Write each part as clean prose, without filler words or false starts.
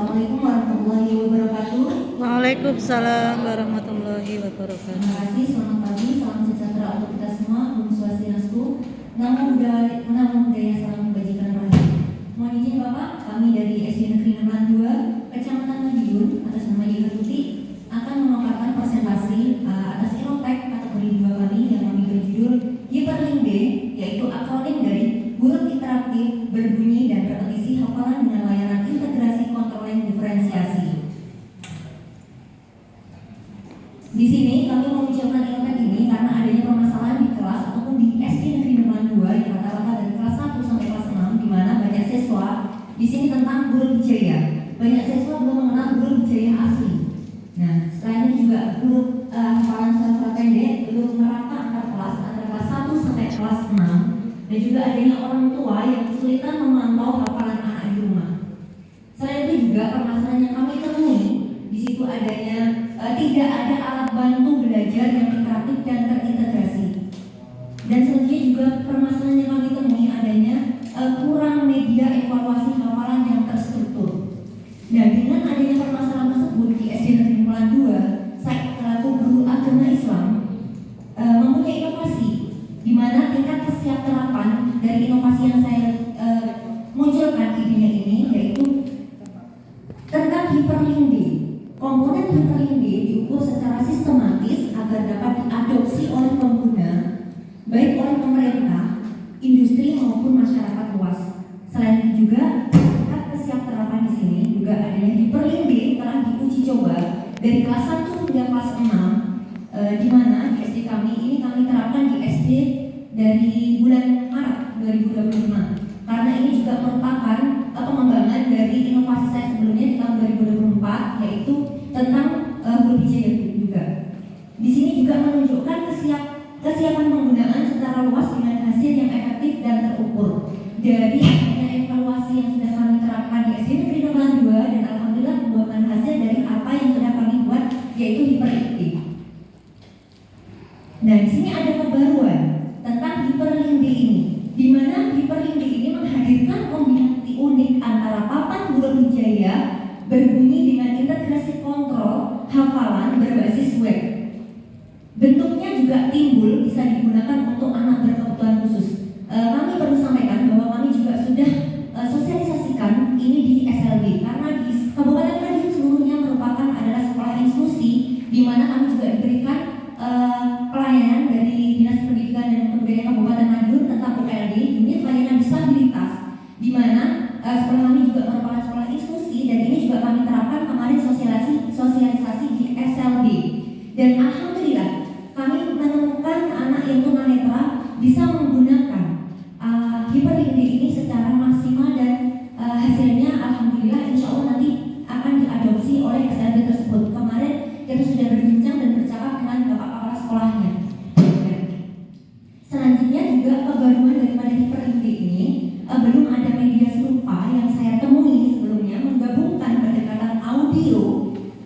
Assalamualaikum warahmatullahi wabarakatuh. Waalaikumsalam warahmatullahi Terima wabarakatuh. kasih, selamat pagi, salam sejahtera untuk kita semua. Om Swastiastu, Namo Buddhaya, salam kebajikan rakyat. Mohon izin Bapak, kami dari SD Negeri 62 Kecamatan Madiun atas nama Ibu Tuti akan memaparkan presentasi atas Innotek kategori 2 kami yang kami berjudul Hyperlink D, yaitu akronim dari huruf interaktif, berbunyi dan repetisi hafalan dengan layanan integrasi controlling diferensiasi. Di sini kami mengucapkan Innotek ini karena adanya permasalahan di kelas ataupun di SD Negeri 62 yang rata-rata dari kelas 1 sampai kelas 6, di mana banyak siswa di sini tentang huruf hijaya. Banyak siswa belum mengenal huruf hijaya asli. Nah, selain itu juga huruf hafalan suara pendek belum merata antar kelas antara kelas 1 sampai kelas 6, dan juga adanya orang tua yang kesulitan memantau hafalan anak di rumah. Selain itu juga permasalahan yang kami temui di situ adanya tidak ada alat bantu belajar yang interaktif dan terintegrasi. Dan selanjutnya juga permasalahan yang kami temui adanya kurang media evaluasi hafalan yang terstruktur. Nah, dengan adanya permasalahan tersebut di SD Negeri 2, saya selaku guru agama Islam mempunyai inovasi di mana tingkat kesiapterapan dari inovasi yang saya munculkan idenya ini yaitu tentang Hyperlink D. Komponen Hyperlink D diukur secara sistematis agar dapat diadopsi oleh pengguna, baik oleh pemerintah, industri maupun masyarakat luas. Selain itu juga tingkat kesiapterapan di sini juga adanya Hyperlink D telah diuji coba dari kelas 1 hingga kelas 6, di mana di SD kami ini kami terapkan di SD dari bulan Maret 2025. Karena ini juga merupakan pengembangan dari inovasi saya sebelumnya di tahun 2024, yaitu tentang huruf hijaya juga. Di sini juga menunjukkan kesiapan penggunaan secara luas dengan hasil yang efektif dan terukur. Dari adanya evaluasi yang sudah kami terapkan di SD Negeri 2 dan alhamdulillah membuahkan hasil dari apa yang sudah kami buat, yaitu Hyperlink D. Nah, di sini ada kebaruan tentang Hyperlink D ini, di mana Hyperlink D ini menghadirkan kombinasi unik antara papan huruf hijaya berbunyi dengan integrasi kontrol hafalan berbasis web. Bentuknya juga timbul bisa digunakan untuk anak berkebutuhan khusus. Kami perlu sampaikan bahwa kami juga sudah sosialisasikan ini di SLB karena di Kabupaten Madiun seluruhnya merupakan adalah sekolah inklusi di mana kami juga diberikan pelayanan dari Dinas Pendidikan dan Kebudayaan Kabupaten Madiun tentang ULD, unit layanan disabilitas, di mana sekolah kami juga merupakan sekolah inklusi dan ini juga kami terapkan kemarin sosialisasi di SLB. Dan alhamdulillah kami menemukan anak yang tunanetra bisa menggunakan Hyperlink D ini secara maksimal dan hasilnya alhamdulillah insya Allah nanti akan diadopsi oleh SLB tersebut. Kemarin kita sudah berbincang dan bercakap dengan bapak kepala sekolahnya. Selanjutnya juga kebaruan daripada Hyperlink D ini belum ada media serupa yang saya temui sebelumnya menggabungkan pendekatan audio,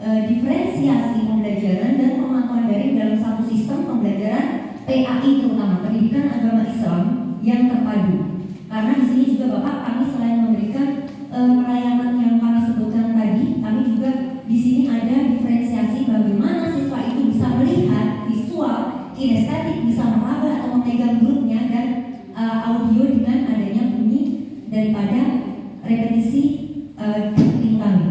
diferensiasi pembelajaran dan pemantauan daring dalam satu sistem pembelajaran PAI, terutama pendidikan agama Islam yang terpadu. Karena di sini juga Bapak kami selain memberikan pelayanan yang kami sebutkan tadi, kami juga di sini ada diferensiasi bagaimana siswa itu bisa melihat visual, kinestetik, bisa meraba atau memegang grupnya, dan audio dengan adanya bunyi daripada repetisi dikting kami.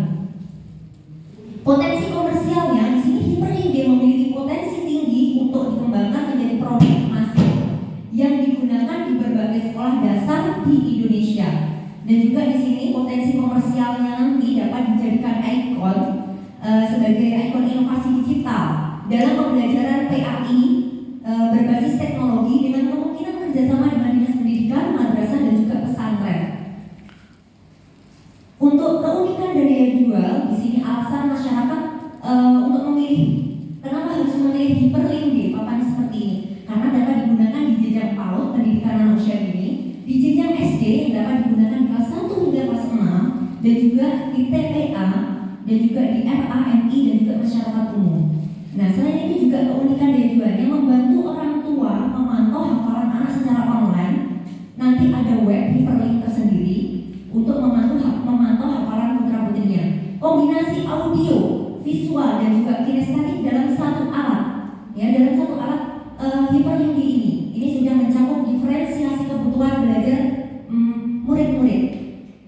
Potensi komersialnya di sini Hyperlink D memiliki potensi tinggi untuk dikembangkan menjadi produk masif yang digunakan di berbagai sekolah dasar di Indonesia. Dan juga di sini potensi komersialnya nanti dapat dijadikan ikon sebagai ikon inovasi digital dalam pembelajaran PAI berbasis teknologi dengan kemungkinan kerjasama dengan Dinas Pendidikan, madrasah dan juga pesantren. Untuk keunikan dan daya jual, di sini alasan masyarakat untuk memilih, kenapa harus memilih Hyperlink D papan seperti ini? Karena dapat digunakan di jenjang PAUD pendidikan anak usia dini, di jenjang SD yang dapat digunakan di kelas 1 hingga kelas 6, dan juga di TPA, dan juga di RAMI dan juga masyarakat umum. Nah, selain itu juga keunikan daya jualnya membantu orang tua memantau hafalan anak secara online. Nanti ada web Hyperlink tersendiri untuk memantau hafalan putra putrinya. kombinasi audio, visual dan juga kinestetik dalam satu alat. Ya, dalam satu alat hiperlink ini sudah mencakup diferensiasi kebutuhan belajar murid-murid.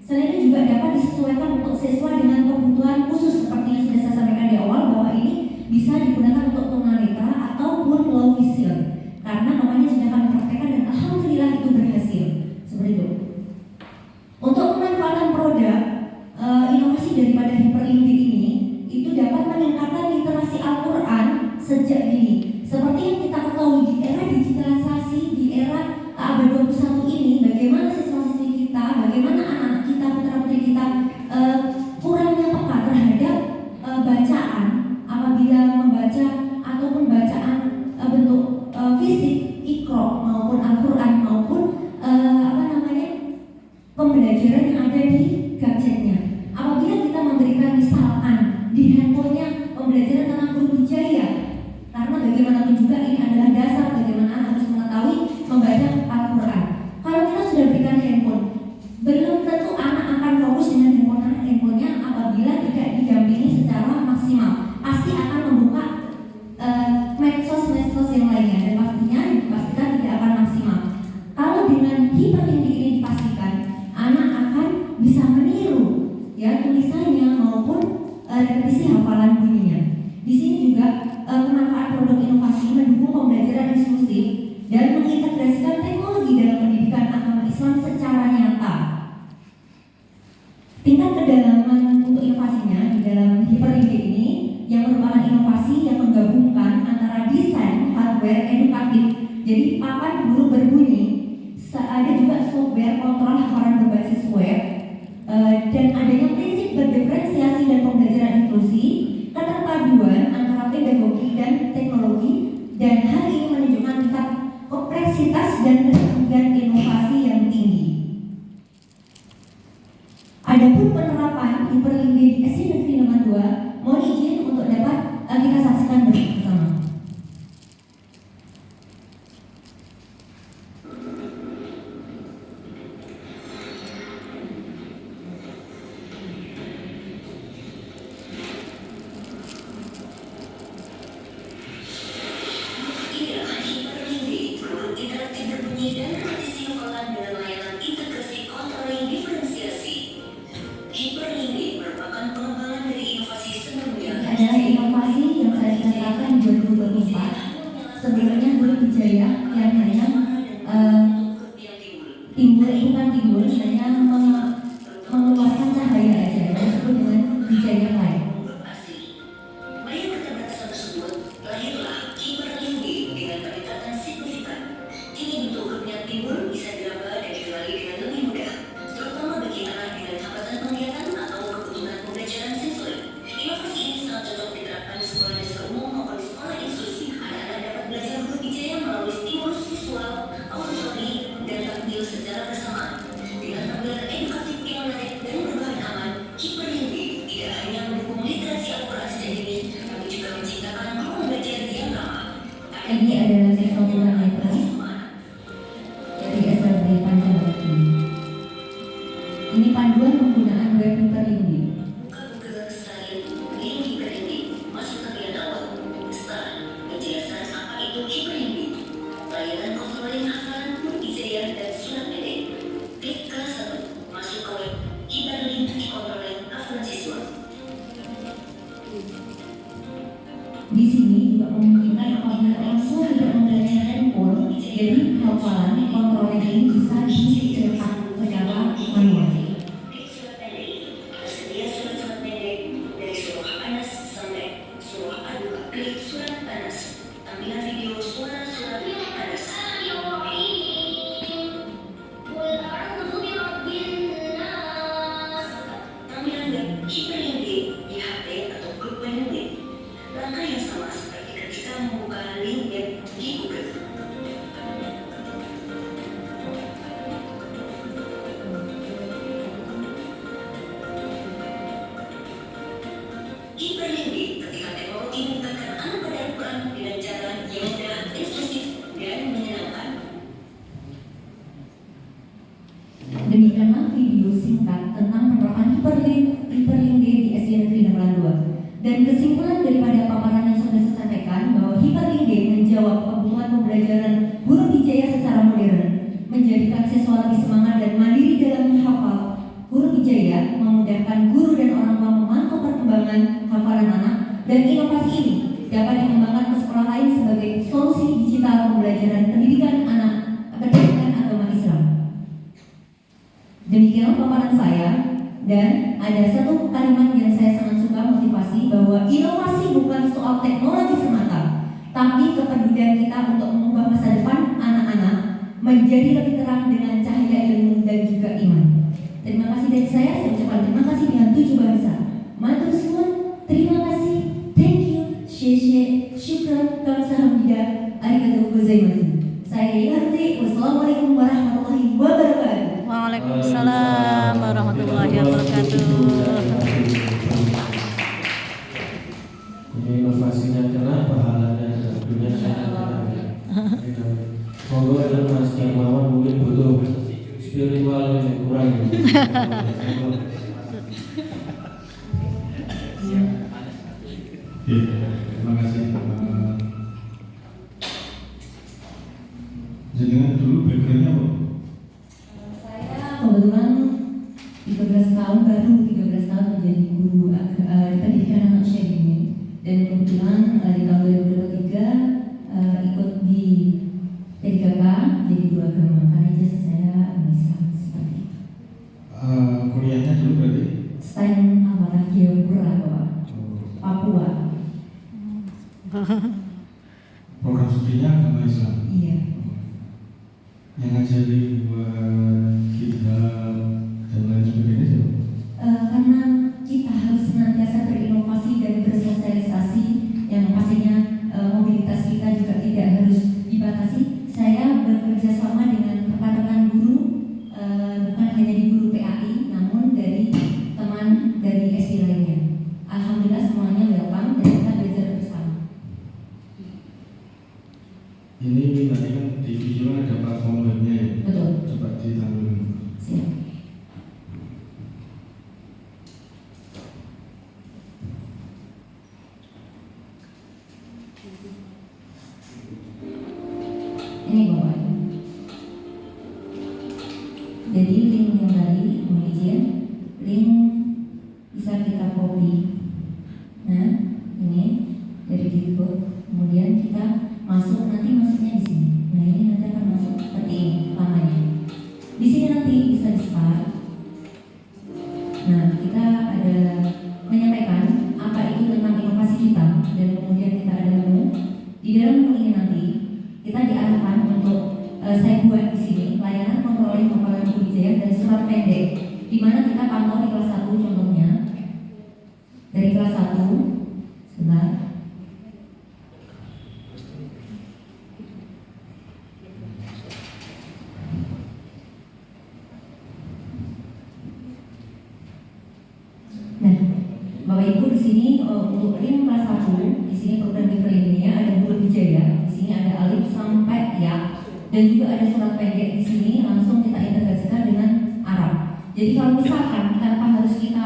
Selain itu juga dapat disesuaikan untuk siswa dengan kebutuhan khusus seperti yang sudah saya sampaikan di awal bahwa ini bisa digunakan untuk tunanetra ataupun low vision. Karena namanya sudah kami praktekkan dan alhamdulillah itu berhasil. Seperti itu. Untuk pemanfaatan produk inovasi daripada hiperlink ini itu dapat meningkatkan literasi Al-Quran sejak dini. Seperti yang kita ketahui di era digitalisasi, di era abad 21 ini, bagaimana siswa-siswi kita, bagaimana anak-anak kita, putra-putri kita kurangnya peka terhadap bacaan apabila membaca ataupun bacaan bentuk fisik, Iqra maupun Al-Quran maupun pembelajaran yang ada di gadgetnya. Apabila kita memberikan misalkan di handphonenya pembelajaran tentang huruf hijaiyah, karena bagaimanapun juga ini adalah dasar bagaimana anak harus mengetahui membaca Al-Quran. Kalau kita sudah berikan handphone, belum tentu anak akan fokus dengan handphonenya apabila tidak didampingi secara maksimal. Pasti akan membuka medsos yang lainnya dan pastinya dipastikan tidak akan maksimal. Kalau dengan hiperlink ini dipastikan anak akan bisa meniru ya tulisannya maupun repetisi hafalan bunyinya. Di sini juga pemanfaat produk inovasi mendukung pembelajaran inklusif dan mengintegrasikan teknologi dalam pendidikan agama Islam secara nyata. Tingkat kedalaman untuk inovasinya di dalam hiperlink ini yang merupakan inovasi yang menggabungkan antara desain hardware edukatif, jadi papan guru berbunyi, ada juga software kontrol hafalan berbasis web, dan adanya prinsip berdiferensiasi dan pembelajaran inklusi, keterpaduan antara pedagogi dan teknologi, dan hal ini menunjukkan tingkat kompleksitas dan keterampilan inovasi yang tinggi. Adapun penerapan hiperlink di SD Negeri Leman 2, mohon izin untuk dapat kita saksikan bersama. Sebelumnya huruf hijaiyah yang hanya timbul hanya mengeluarkan cahaya aja, disebut dengan hijaiyah lain. Melihat keterbatasan tersebut, lahirlah hiperlink dengan peningkatan signifikan. Kini bentuk hurufnya timbul bisa diraba dan dikenali dengan lebih mudah, terutama bagi anak dengan hambatan penglihatan atau kebutuhan pembelajaran sensori. Inovasi ini sangat cocok diterapkan di sekolah dasar umum maupun di sekolah inklusi. Anak-anak dapat belajar huruf hijaiyah melalui stimulus visual, auditori, dan taktil secara bersamaan. Dengan tampilan edukatif yang menarik dan berbahan aman, hiperlink tidak hanya mendukung literasi Al-Quran sejak dini, tapi juga menciptakan ruang belajar yang ramah. Ini adalah siswa tunanetra dari SLB Pancawati. Ini panduan penggunaan web hiperlink. Buka salin, link hiperlink, masuk tampilan awal, start, penjelasan apa itu hiperlink, layanan kontroling hafalan huruf hijaiyah dan surat pendek. Klik kelas 1, masuk ke web, hiperlink kontroling hafalan siswa. Di sini juga memungkinkan apabila orang tua tidak memiliki handphone, jadi hafalan kontrolnya ini bisa dicetak secara manual. Klik surat pendek, tersedia surat-surat pendek dari surah Anas sampai surah Ad-Duha. Klik surat Anas, tampilan video suara surat Anas. Tampilan web hiperlink di HP atau grup web. Langkah yang sama seperti ketika membuka link web di Google. Hiperlink ketika teknologi mendekatkan anak pada Al-Quran dengan cara yang mudah, inklusif, dan menyenangkan. Demikianlah video singkat tentang penerapan hiperlink di SD Negeri Dan inovasi ini dapat dikembangkan ke sekolah lain sebagai solusi digital pembelajaran pendidikan agama Islam. Demikianlah paparan saya, dan ada satu kalimat yang saya sangat suka motivasi bahwa inovasi bukan soal teknologi semata, tapi kepedulian kita untuk mengubah masa depan anak-anak menjadi lebih terang dengan cahaya ilmu dan juga iman. Terima kasih dari saya ucapkan terima kasih dengan 7 bahasa. Matur suwun, terima kasih, thank you, sheshe, syukran, kamsahamnida, arigatou gozaimasu. Saya Iharti, wassalamualaikum warahmatullahi wabarakatuh. Waalaikumsalam warahmatullahi wabarakatuh. Ini inovasinya kena, pahalanya tentunya sangat kena. Semoga ada Mas Darmawan mungkin butuh spiritual yang kurang. Terima kasih. Jangan dulu backgroundnya apa? Saya kebetulan 13 tahun, baru 13 tahun menjadi guru pendidikan anak usia dini. Dan kebetulan di tahun 2023 ikut di P3K jadi guru agama, karena ijazah saya Islam seperti itu. Kuliahnya dulu berarti? STEM Amarah Jayapura, Papua. Program studinya agama Islam. Iya. Yang ngajari buat kita dan lain sebagainya siapa? Karena kita harus senantiasa berinovasi dan bersosialisasi, yang pastinya mobilitas kita juga tidak harus dibatasi. Saya bekerja sama dengan rekan-rekan guru, bukan hanya di guru PAI, namun dari teman dari SD lainnya. Alhamdulillah semuanya welcome dan kita belajar bersama. Ini tadi kan di video ada platform webnya ya? Betul. Coba ditampilkan. Siap. Ini Bapak. Jadi link yang tadi, mohon izin, link bisa kita copy. Nah, ini dari Gitbook. Kemudian kita masuk, nanti masuknya di sini. Nah, ini nanti akan masuk seperti ini lamanya. Di sini nanti bisa di start. Nah, kita ada menyampaikan apa itu tentang inovasi kita, dan kemudian kita ada menu. Di dalam menu ini nanti kita diarahkan untuk saya buat di sini layanan kontroling hafalan Wijaya dan surat pendek, di mana kita pantau di kelas 1 contohnya. Dari kelas 1, sebentar. Nah, Bapak Ibu di sini untuk link kelas 1, di sini program dikelilinginya ada huruf Wijaya, di sini ada alif sampai ya, dan juga ada surat pendek di sini langsung kita integrasikan dengan Arab. Jadi kalau misalkan tanpa harus kita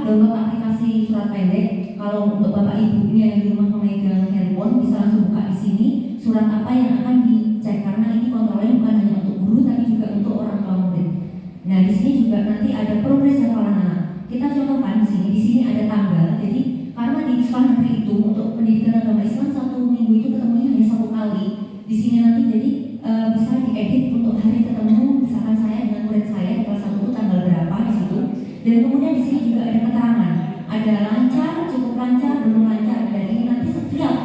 download aplikasi surat pendek, kalau untuk Bapak Ibunya yang di rumah memegang handphone bisa langsung buka di sini surat apa yang akan dicek, karena ini kontrolnya bukan hanya untuk guru tapi juga untuk orang tua murid. Nah, di sini juga nanti ada progres hafalan anak. Kita contohkan di sini ada tanggal. Jadi karena di sekolah negeri itu untuk pendidikan agama Islam 1 minggu itu ketemunya hanya 1 kali. Di sini nanti jadi bisa diedit untuk hari ketemu, misalkan saya dengan murid saya di kelas 1 itu tanggal berapa di situ. Dan kemudian di sini juga ada keterangan, ada lancar, cukup lancar, belum lancar. Dan ini nanti setiap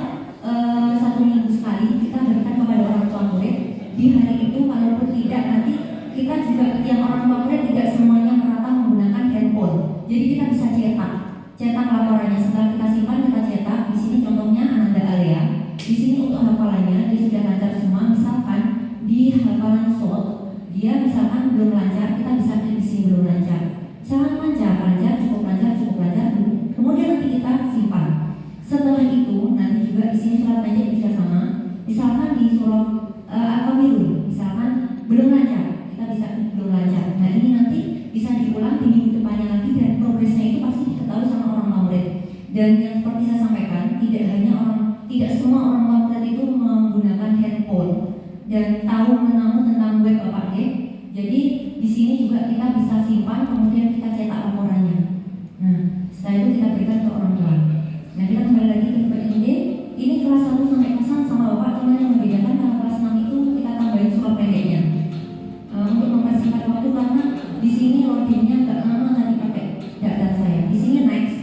1 minggu sekali kita berikan kepada orang tua murid. Di hari itu kalaupun tidak, nanti kita juga yang orang tua murid tidak semuanya merata menggunakan handphone. Jadi kita bisa cetak laporannya. Setelah kita simpan, kita cetak. Di sini contohnya Ananda Alea. Di sini untuk hafalannya dia sudah lancar semua. Misalkan di hafalan shot dia misalkan belum lancar, kita bisa klik di sini belum lancar. Misalkan lancar, cukup lancar. Kemudian nanti kita simpan. Setelah itu nanti juga di sini surat pendek bisa sama. Misalkan di surat Al-Kafirun, misalkan belum lancar, kita bisa klik belum lancar. Nah, ini nanti bisa diulang di minggu depannya lagi, dan progresnya itu pasti diketahui sama orang tua murid. Dan yang seperti saya sampaikan, tidak semua orang tua murid itu menggunakan handphone dan tahu menahu tentang web Bapak D. Jadi di sini juga kita bisa simpan, kemudian kita cetak laporannya. Nah, setelah itu kita berikan ke orang tua. Nah, cuman yang membedakan kalau kelas 6 itu kita tambahin surat pendeknya untuk mempersingkat waktu, karena di sini loadingnya agak lama tadi pakai data saya. Di sini next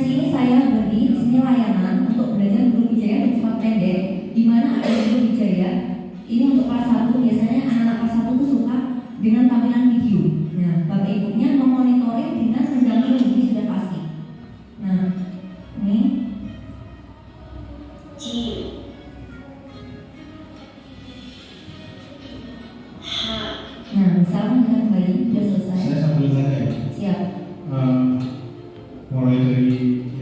ini saya beri di sini layanan untuk belajar huruf hijaya dan surat pendek, di mana ada huruf hijaya. Ini untuk kelas 1, biasanya anak-anak kelas 1 tuh suka dengan tampilan video. Nah, Bapak Ibunya memonitoring dengan mendampingi, ini sudah pasti. Nah, ini Jim, Ha, nah, misalkan kita kembali sudah selesai. Saya sambil tanya ya. Siap. Mulai dari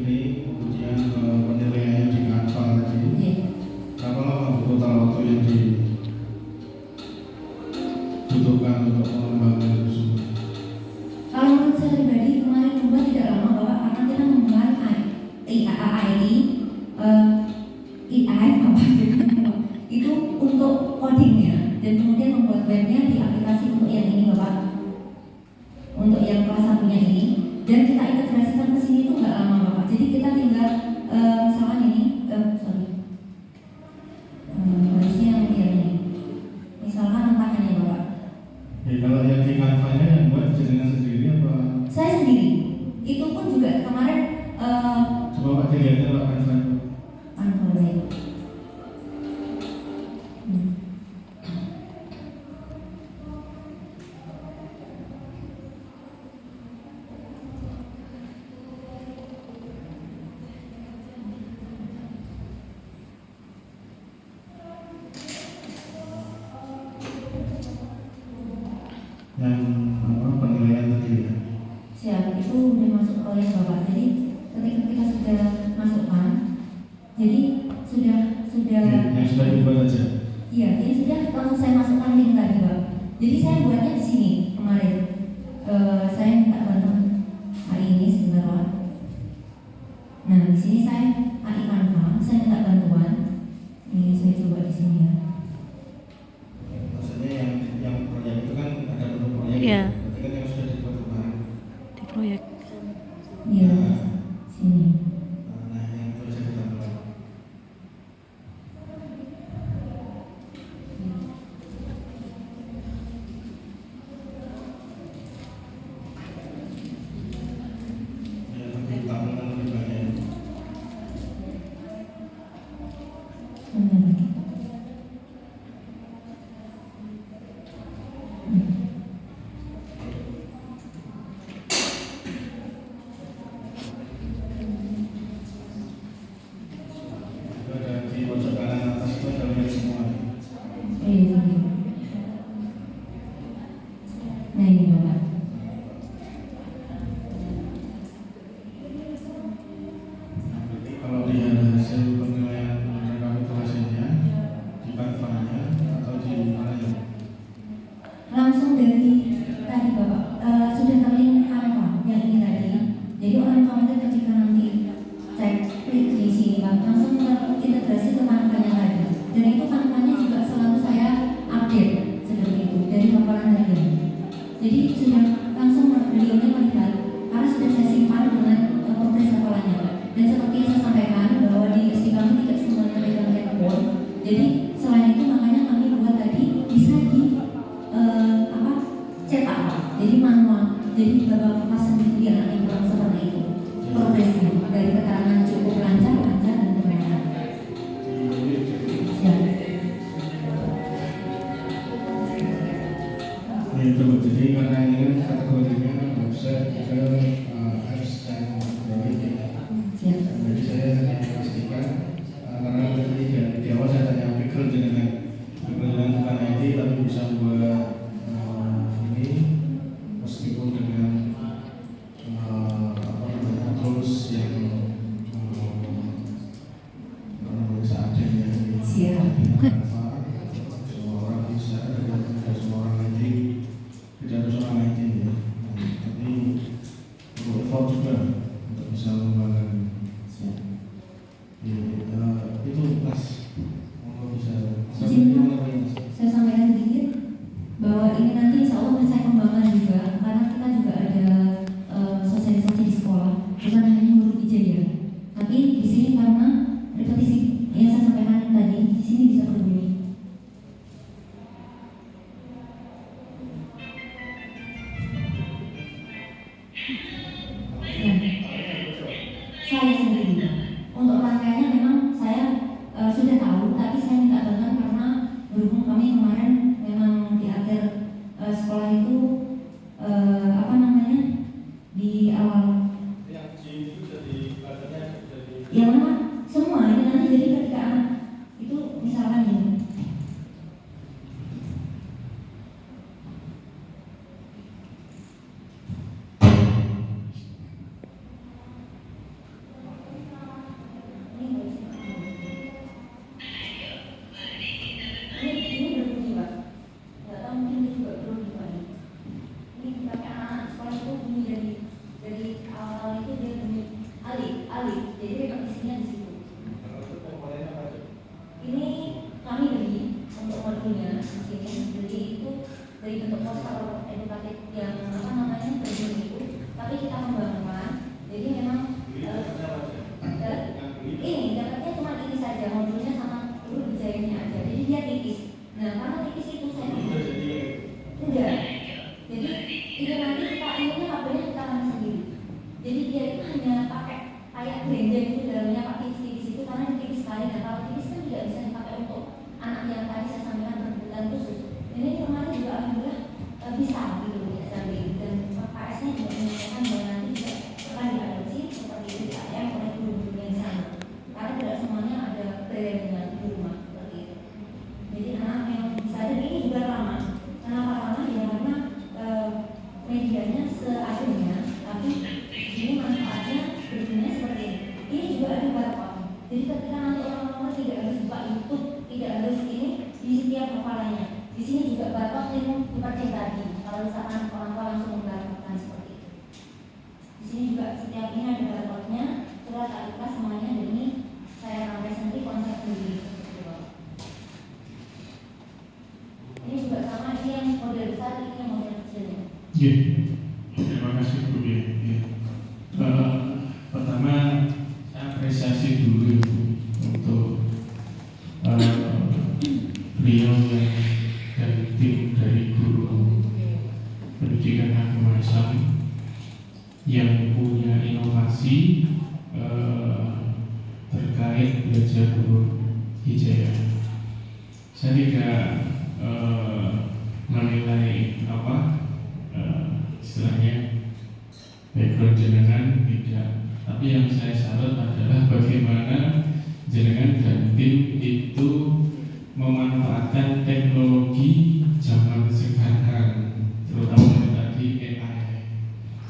ini kemudian penilaiannya di kantor tadi. Oke. Berapa lama total waktu yang dibutuhkan untuk mengembangkan itu semua? Kalau menurut saya pribadi kemarin membuat tidak lama, Bapak, karena kita membuat AI apa itu untuk codingnya, dan kemudian membuat webnya di aplikasi untuk yang ini, Bapak, untuk yang kelas satunya ini, dan kita integrasikan ke sini itu nggak lama, Bapak. Jadi kita tinggal misalkan ini harusnya yang ini misalkan tantangannya, Bapak. Ya, kalau yang di kanvanya yang buat jenengan sendiri apa? Saya sendiri. Itu pun juga kemarin Coba Pak dilihatkan Pak kanvanya. baik. Yang penilaian tadi ya. Siap, itu udah masuk proyek, Bapak. Jadi ketika kita sudah masukkan, jadi sudah Yang sudah dibuat aja. iya, ini sudah langsung saya masukkan link tadi, Pak. Jadi saya buatnya di sini kemarin. Saya minta bantuan hari ini sebentar, Pak. Nah, di sini saya AI Canva, saya minta bantuan. Ini saya coba di sini ya. Maksudnya yang proyek itu kan ada bentuk proyek. Iya. Berarti kan yang sudah dibuat kemarin. Di proyek. Iya, sini. Nah, yang itu bisa kita mulai. Ya, lebih tampilan lebih banyak. Benar. Itu ada di pojok kanan atas itu ada lihat semua. Iya. Nah, ini Bapak. Nah, berarti kalau lihat hasil penilaian rekapitulasinya di kanvanya atau di mana ya? Langsung dari tadi, Bapak, sudah terlink Canva yang ini tadi. Jadi orang tua ketika nanti cek klik di sini, Pak, langsung terintegrasi ke Canva-nya tadi. Dan itu Canva-nya juga selalu saya update seperti itu dari laporan harian. Jadi sudah langsung beliaunya melihat, karena sudah saya simpan dengan progres hafalannya. Dan seperti yang saya sampaikan bahwa di SD kami tidak semuanya pegang handphone. Jadi selain itu makanya kami buat tadi bisa di cetak, Pak. Jadi manual. Jadi bapak kertas sendiri yang akan kurang seperti itu. Progresnya dari keterangan cukup lancar dan kebenaran. Ya. Ya, itu jadi karena ini kan kategorinya website ke apps dan Android ya. Siap. Jadi saya hanya memastikan karena tadi di awal saya tanya background dengan bukan IT tapi bisa buat ini meskipun dengan tools yang seadanya. Siap. Semua orang bisa, tidak semua orang IT, tidak harus orang IT ya. Tapi perlu effort juga untuk bisa mengembangkan. Siap. Itu Mas, mau bisa Izin, saya sampaikan sedikit bahwa ini nanti insya Allah saya kembangkan juga, karena kita juga ada sosialisasi di sekolah, bukan hanya huruf hijaya, tapi di sini karena repetisi yang saya sampaikan tadi, di sini bisa Ya, saya sendiri. Untuk rangkaiannya memang saya sudah tahu, tapi saya minta bantuan karena berhubung kami kemarin memang di akhir sekolah itu di awal Yang G itu jadi badannya jadi yang mana semua ini nanti jadi ketika anak itu misalkan ini ini berbunyi Pak, nggak tahu mungkin itu juga perlu diubah. Ini pakai anak sekolah itu bunyi dari awal itu dia bunyi alif, jadi repetisinya di situ. komponennya apa aja? Ini kami beli untuk modulnya di sini, jadi itu dari bentuk poster edukatif yang terjun itu, tapi kita kembangkan. Jadi memang ini dapatnya cuma ini saja modulnya sama dulu desainnya aja, jadi dia tipis. Nah karena tipis itu saya enggak, jadi ini nanti kita ininya kabelnya kita akan sendiri. Jadi dia itu hanya pakai kayak grenjeng itu dalamnya pakai tipis itu karena tipis sekali. Nah kalau tipis kan tidak bisa dipakai untuk anak yang tadi saya sampaikan berkebutuhan khusus. Ini kemarin juga alhamdulillah bisa gitu ya sambil dan KS-nya juga menyatakan bahwa nanti juga akan diadopsi seperti itu di AM oleh guru-guru yang sama. Karena tidak semuanya ada brandnya di rumah seperti itu. Jadi anak yang bisa dan ini juga ramah. Kenapa ramah? Ya karena medianya seadanya, tapi ini manfaatnya bentuknya seperti ini. Ini juga ada barcode. Jadi ketika nanti orang-orang tidak harus buka YouTube, tidak harus ini di setiap hafalannya. Di sini juga barcode yang seperti tadi. Kalau misalkan orang tua langsung membarcode seperti itu. Di sini juga setiap ini ada barcode-nya, surat al-ikhlas semuanya dan ini saya rangkai sendiri konsep sendiri seperti itu. Ini juga sama, ini yang model besar, ini yang model kecilnya. Iya, terima kasih Bu. Pertama saya apresiasi dulu untuk beliau yang dari tim dari guru pendidikan agama Islam yang punya inovasi terkait belajar huruf hijaiyah. Saya tidak menilai istilahnya background jenengan tidak, tapi yang saya salut adalah bagaimana jenengan dan tim itu memanfaatkan teknologi zaman sekarang, terutama tadi AI,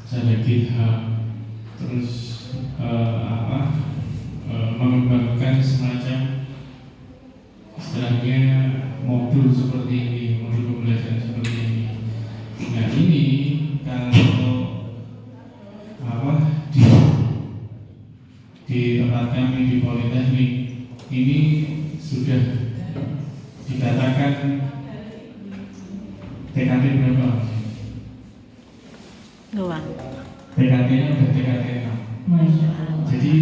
ada GitHub, terus mengembangkan semacam istilahnya modul seperti ini, modul pembelajaran seperti ini. Nah ini kalau di tempat kami di Politeknik ini sudah dikatakan TKT berapa? Dua. TKT-nya udah TKT 6. Masya Allah. Jadi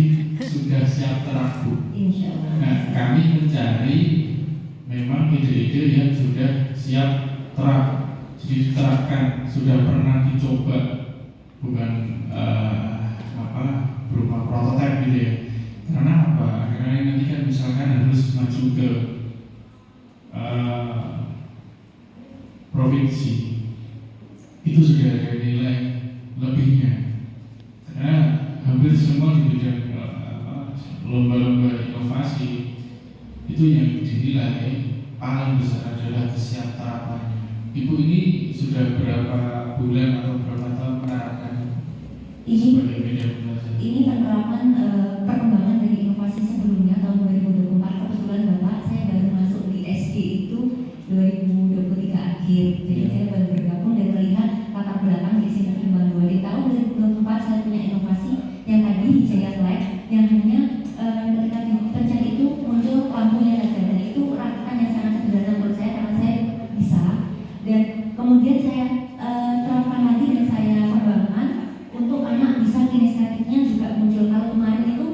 sudah siap terapung. Insya Allah. Nah kami mencari memang ide-ide yang sudah siap jadi diterapkan, sudah pernah dicoba, bukan berupa prototipe gitu ya. Karena apa? Karena nanti kan misalkan harus maju ke provinsi, itu sudah ada nilai lebihnya. Karena hampir semua di bidang lomba-lomba inovasi itu yang dinilai paling besar adalah kesiapterapannya. Ibu ini sudah berapa bulan atau berapa tahun menerapkan sebagai media belajar? Ini penerapan perkembangan dari inovasi sebelumnya tahun 2024. Kebetulan Bapak saya baru masuk di SD itu 2023 akhir. Jadi saya baru bergabung dan melihat latar belakang di sini Ketimbang 2. Di tahun 2024 saya punya inovasi yang tadi Hijayat Lab yang hanya ketika dipencet itu muncul lampunya saja, dan itu rakitan yang sangat sederhana menurut saya karena saya bisa. Dan kemudian saya terapkan lagi dan saya kembangkan untuk anak bisa kinestetiknya juga muncul. Kalau kemarin itu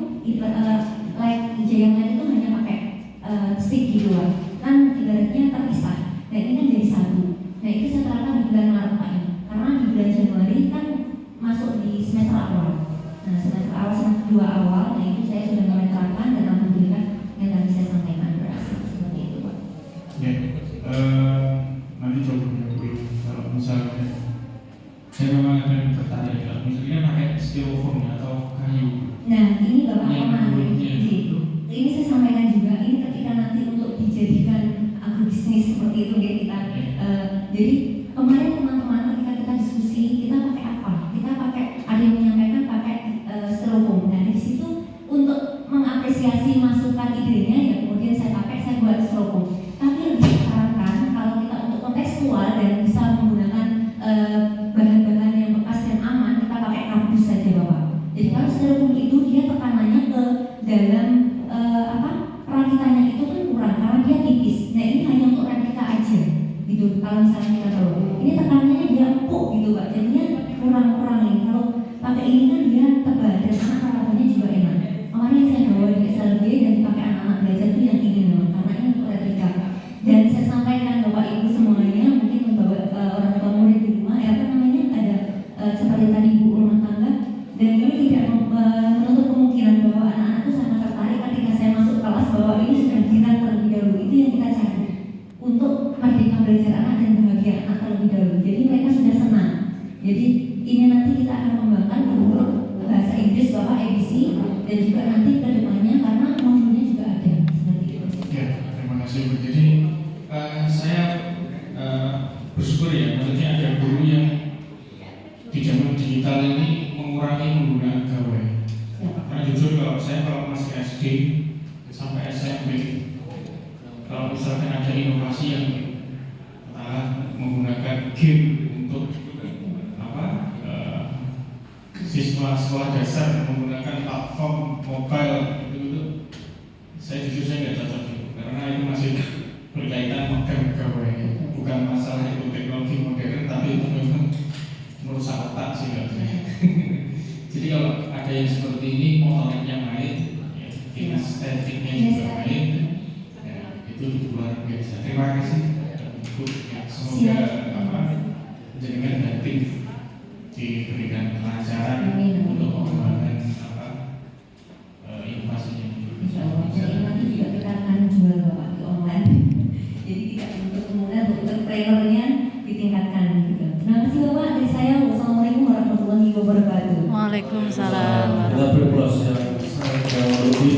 Nah, semester awal, semester 2 awal, nah itu saya sudah mulai terapkan dan alhamdulillah yang tadi saya sampaikan berhasil seperti itu Pak. Ya, nanti coba dulu kalau misalnya saya memang akan tertarik kalau misalnya pakai styrofoam atau kayu. Nah, ini Bapak Yang menarik. kulitnya itu. Ini saya sampaikan juga, ini ketika nanti untuk dijadikan agrobisnis seperti itu ya kita. Jadi kemarin teman-teman ketika kita diskusi, kita pakai apa? Kita pakai, ada yang menyampaikan pakai styrofoam. Nah di situ untuk mengapresiasi masukan idenya, ya kemudian saya buat styrofoam. Tapi lebih disarankan kalau kita untuk kontekstual dan bisa menggunakan bahan-bahan yang bekas dan aman, kita pakai kardus saja Bapak. Jadi kalau styrofoam itu dia tekanannya ke dalam perakitannya itu kan kurang karena dia tipis. Nah ini hanya untuk replika aja gitu. Kalau misalnya kita tahu ini tekanannya dia empuk gitu Pak, jadinya kurang ini. Kalau pakai ini kan dia tebal dan anak karapannya juga enak. Kemarin saya bawa di SLB dan dipakai anak-anak belajar itu yang ini memang karena ini untuk replika. Dan saya sampaikan Bapak Ibu semuanya, mungkin membawa orang tua murid di rumah, ada seperti tadi ibu rumah tangga. Dan ini tidak menutup kemungkinan bahwa anak-anak itu sangat tertarik ketika saya masuk kelas bahwa ini sudah diran terlebih dahulu. Itu yang kita cari untuk merdeka belajar anak dan bahagia anak terlebih dahulu. Jadi mereka sudah senang. Jadi ini nanti kita akan mengembangkan guru bahasa Inggris Bapak ABC dan juga nanti ke depannya karena modulnya juga ada seperti itu. Ya, terima kasih Bu. Jadi saya bersyukur ya, maksudnya ada guru yang di zaman digital ini mengurangi penggunaan gawai. Karena jujur kalau masih SD sampai SMP, kalau misalkan ada inovasi yang menggunakan game untuk siswa sekolah dasar menggunakan platform mobile itu saya jujur nggak cocok itu karena itu masih berkaitan modern gawai, bukan masalah itu teknologi modern tapi itu memang merusak otak sih nggak saya. Jadi kalau ada yang seperti ini motoriknya main, ya, kinestetiknya juga main, ya, itu luar biasa. Terima kasih Bu. Ya, semoga jaringan dan tim diberikan kelancaran untuk pengembangan inovasinya. Insya Allah. Jadi nanti juga kita akan jual Bapak di online. Jadi tidak untuk kemudian untuk entrepreneurnya ditingkatkan gitu. Terima kasih Bapak dari saya. Wassalamualaikum warahmatullahi wabarakatuh. Waalaikumsalam. Kita berproses yang lebih